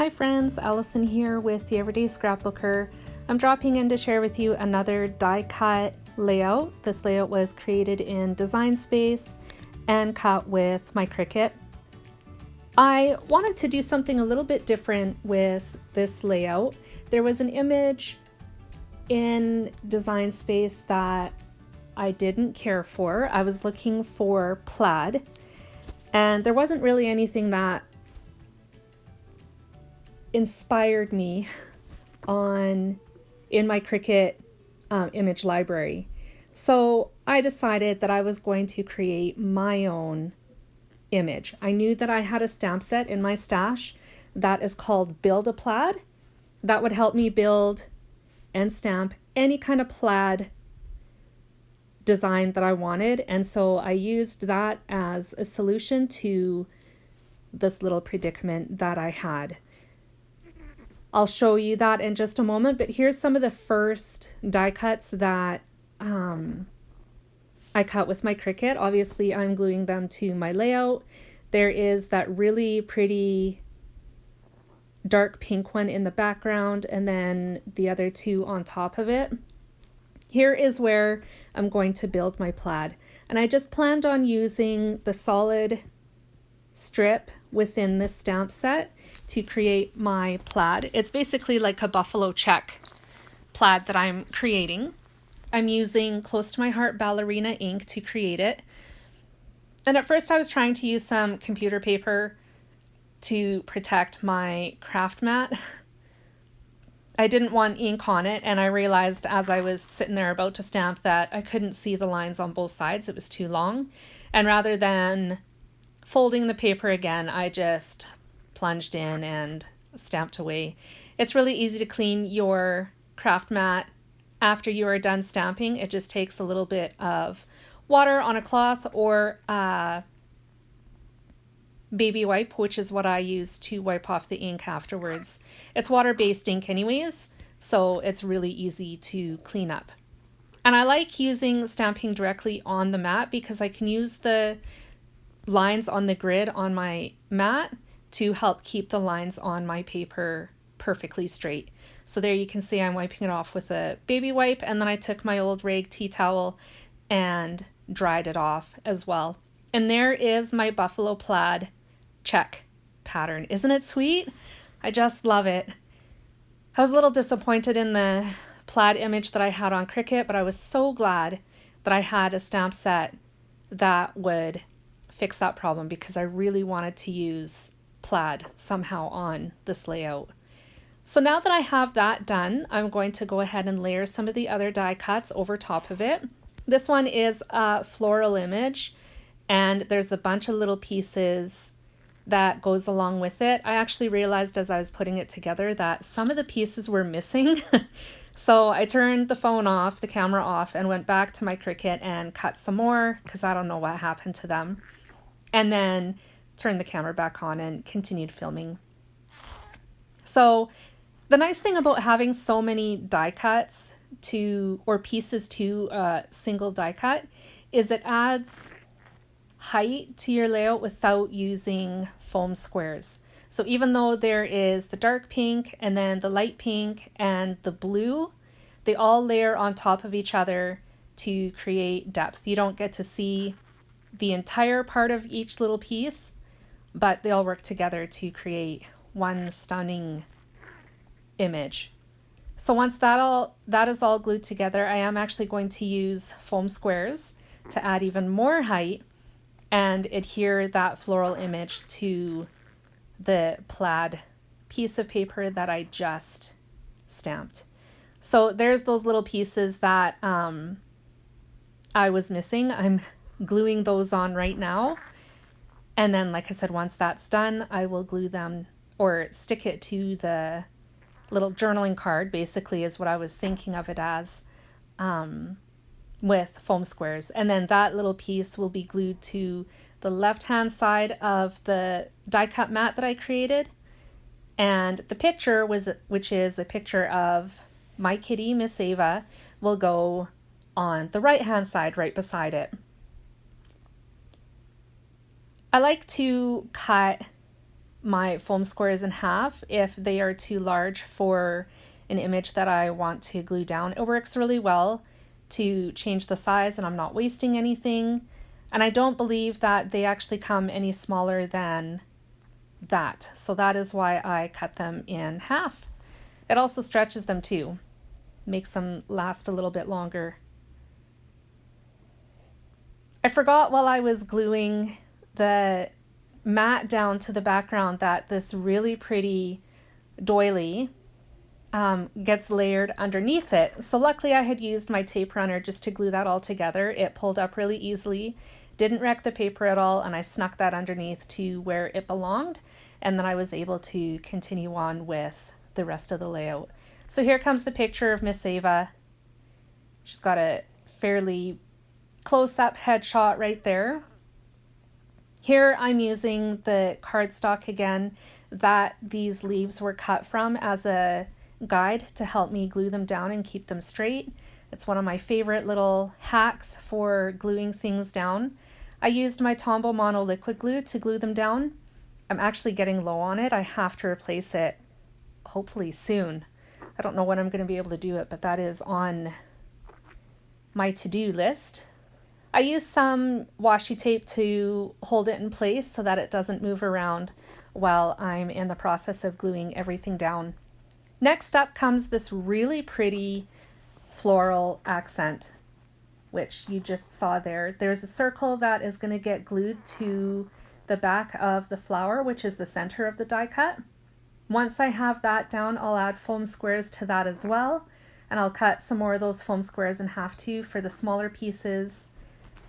Hi friends, Allison here with the Everyday Scrapbooker. I'm dropping in to share with you another die cut layout. This layout was created in Design Space and cut with my Cricut. I wanted to do something a little bit different with this layout. There was an image in Design Space that I didn't care for. I was looking for plaid, and there wasn't really anything that inspired me in my Cricut image library. So I decided that I was going to create my own image. I knew that I had a stamp set in my stash that is called Build a Plaid that would help me build and stamp any kind of plaid design that I wanted, and so I used that as a solution to this little predicament that I had. I'll show you that in just a moment, but here's some of the first die cuts that I cut with my Cricut. Obviously, I'm gluing them to my layout. There is that really pretty dark pink one in the background, and then the other two on top of it. Here is where I'm going to build my plaid, and I just planned on using the solid strip within this stamp set to create my plaid. It's basically like a buffalo check plaid that I'm creating. I'm using Close to My Heart Ballerina ink to create it. And at first I was trying to use some computer paper to protect my craft mat. I didn't want ink on it, and I realized as I was sitting there about to stamp that I couldn't see the lines on both sides. It was too long. And rather than folding the paper again, I just plunged in and stamped away. It's really easy to clean your craft mat after you are done stamping. It just takes a little bit of water on a cloth or a baby wipe, which is what I use to wipe off the ink afterwards. It's water-based ink anyways, so it's really easy to clean up. And I like using stamping directly on the mat because I can use the lines on the grid on my mat to help keep the lines on my paper perfectly straight. So there you can see I'm wiping it off with a baby wipe, and then I took my old rag tea towel and dried it off as well. And there is my buffalo plaid check pattern. Isn't it sweet? I just love it. I was a little disappointed in the plaid image that I had on Cricut, but I was so glad that I had a stamp set that would fix that problem because I really wanted to use plaid somehow on this layout. So now that I have that done, I'm going to go ahead and layer some of the other die cuts over top of it. This one is a floral image, and there's a bunch of little pieces that goes along with it. I actually realized as I was putting it together that some of the pieces were missing. So I turned the phone off, the camera off, and went back to my Cricut and cut some more because I don't know what happened to them. And then turned the camera back on and continued filming. So the nice thing about having so many die cuts or pieces to a single die cut is it adds height to your layout without using foam squares. So even though there is the dark pink and then the light pink and the blue, they all layer on top of each other to create depth. You don't get to see the entire part of each little piece, but they all work together to create one stunning image. So once that is all glued together, I am actually going to use foam squares to add even more height and adhere that floral image to the plaid piece of paper that I just stamped. So there's those little pieces that I was missing. I'm gluing those on right now. And then, like I said, once that's done, I will glue them or stick it to the little journaling card, basically is what I was thinking of it as, with foam squares. And then that little piece will be glued to the left-hand side of the die cut mat that I created. And the picture, which is a picture of my kitty, Miss Ava, will go on the right-hand side right beside it. I like to cut my foam squares in half if they are too large for an image that I want to glue down. It works really well to change the size and I'm not wasting anything. And I don't believe that they actually come any smaller than that. So that is why I cut them in half. It also stretches them too, makes them last a little bit longer. I forgot while I was gluing the mat down to the background that this really pretty doily gets layered underneath it. So luckily I had used my tape runner just to glue that all together. It pulled up really easily, didn't wreck the paper at all, and I snuck that underneath to where it belonged, and then I was able to continue on with the rest of the layout. So here comes the picture of Miss Ava. She's got a fairly close-up headshot right there. Here I'm using the cardstock again that these leaves were cut from as a guide to help me glue them down and keep them straight. It's one of my favorite little hacks for gluing things down. I used my Tombow Mono liquid glue to glue them down. I'm actually getting low on it. I have to replace it hopefully soon. I don't know when I'm going to be able to do it, but that is on my to-do list. I use some washi tape to hold it in place so that it doesn't move around while I'm in the process of gluing everything down. Next up comes this really pretty floral accent, which you just saw there. There's a circle that is going to get glued to the back of the flower, which is the center of the die cut. Once I have that down, I'll add foam squares to that as well, and I'll cut some more of those foam squares in half too for the smaller pieces,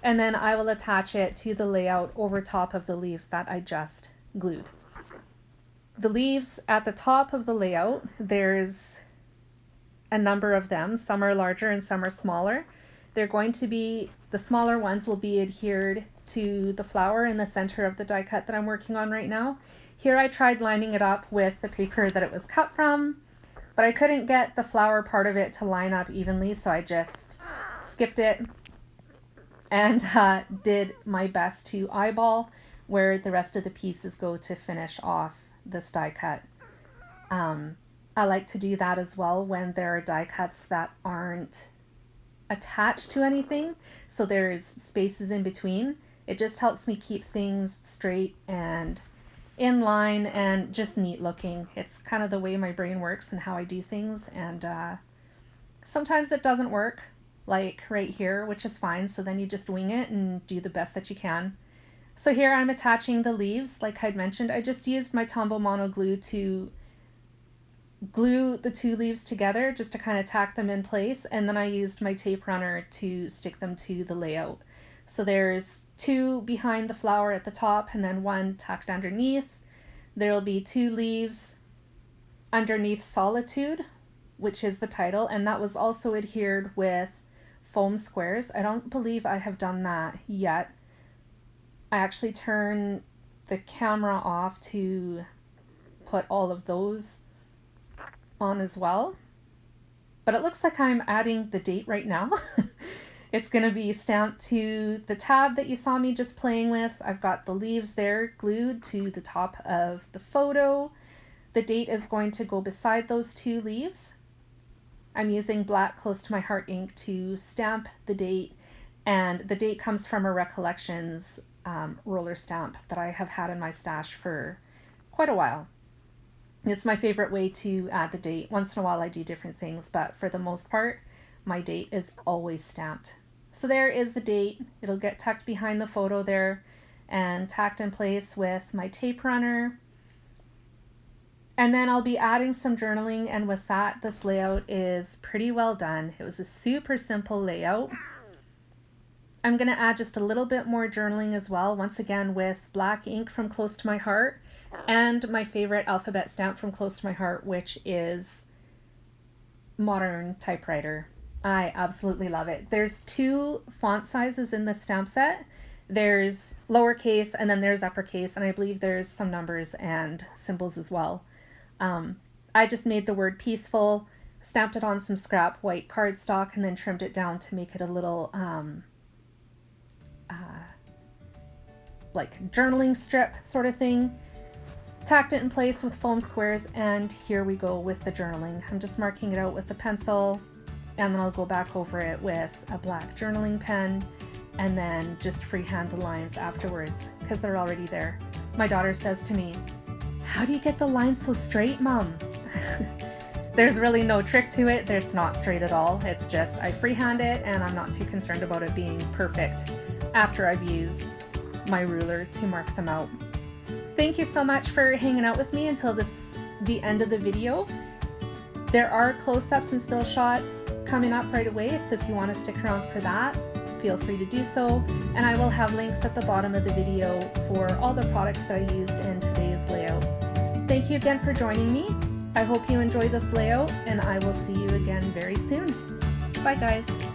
and then I will attach it to the layout over top of the leaves that I just glued. The leaves at the top of the layout, there's a number of them. Some are larger and some are smaller. They're going to be, the smaller ones will be adhered to the flower in the center of the die cut that I'm working on right now. Here I tried lining it up with the paper that it was cut from, but I couldn't get the flower part of it to line up evenly, so I just skipped it and did my best to eyeball where the rest of the pieces go to finish off this die cut. I like to do that as well when there are die cuts that aren't attached to anything, so there's spaces in between. It just helps me keep things straight and in line and just neat looking. It's kind of the way my brain works and how I do things, and sometimes it doesn't work, like right here, which is fine, so then you just wing it and do the best that you can. So here I'm attaching the leaves. Like I'd mentioned, I just used my Tombow Mono glue to glue the two leaves together just to kind of tack them in place, and then I used my tape runner to stick them to the layout. So there's two behind the flower at the top and then one tucked underneath. There'll be two leaves underneath Solitude, which is the title, and that was also adhered with foam squares. I don't believe I have done that yet. I actually turn the camera off to put all of those on as well. But it looks like I'm adding the date right now. It's going to be stamped to the tab that you saw me just playing with. I've got the leaves there glued to the top of the photo. The date is going to go beside those two leaves. I'm using black Close to My Heart ink to stamp the date, and the date comes from a Recollections roller stamp that I have had in my stash for quite a while. It's my favorite way to add the date. Once in a while I do different things, but for the most part, my date is always stamped. So there is the date. It'll get tucked behind the photo there and tacked in place with my tape runner. And then I'll be adding some journaling, and with that, this layout is pretty well done. It was a super simple layout. I'm going to add just a little bit more journaling as well, once again with black ink from Close to My Heart and my favorite alphabet stamp from Close to My Heart, which is Modern Typewriter. I absolutely love it. There's two font sizes in the stamp set. There's lowercase and then there's uppercase, and I believe there's some numbers and symbols as well. I just made the word peaceful, stamped it on some scrap white cardstock, and then trimmed it down to make it a little like journaling strip sort of thing. tacked it in place with foam squares, and here we go with the journaling. I'm just marking it out with a pencil, and then I'll go back over it with a black journaling pen, and then just freehand the lines afterwards because they're already there. My daughter says to me, "How do you get the lines so straight, Mom?" There's really no trick to it. It's not straight at all. It's just I freehand it, and I'm not too concerned about it being perfect after I've used my ruler to mark them out. Thank you so much for hanging out with me until the end of the video. There are close-ups and still shots coming up right away, so if you want to stick around for that, feel free to do so. And I will have links at the bottom of the video for all the products that I used in today's layout. Thank you again for joining me. I hope you enjoy this layout, and I will see you again very soon. Bye guys.